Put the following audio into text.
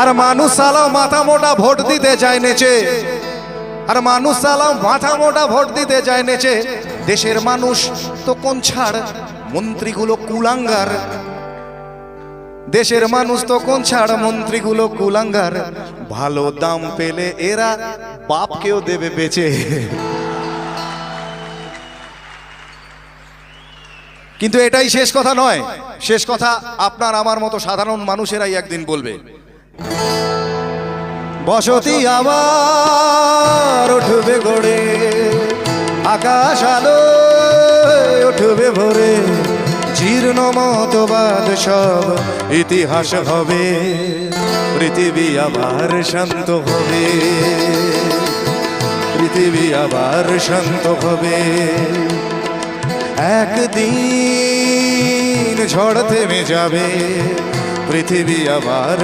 আর মানুষ সালা মাথা মোটা ভোট দিতে যায় নেচে, আর মানুষ সালা মাথা মোটা ভোট দিতে যায় নেচে। দেশের মানুষ তো কোন ছাড়, মন্ত্রীগুলো কুলাঙ্গার। দেশের মানুষ তো কোন ছাড়, মন্ত্রীগুলো কুলাঙ্গার। ভালো দাম পেলে এরা বাপকেও দেবে বেচে। কিন্তু এটাই শেষ কথা নয়, শেষ কথা আপনার আমার মতো সাধারণ মানুষেরাই একদিন বলবে। বসতি আবার উঠবে গড়ে, আকাশ আলো উঠবে ভরে, জীর্ণ মতবাদ সব ইতিহাস হবে, পৃথিবী আবার শান্ত হবে, পৃথিবী আবার শান্ত হবে। একদিন ঝড় থেমে যাবে, পৃথিবী আবার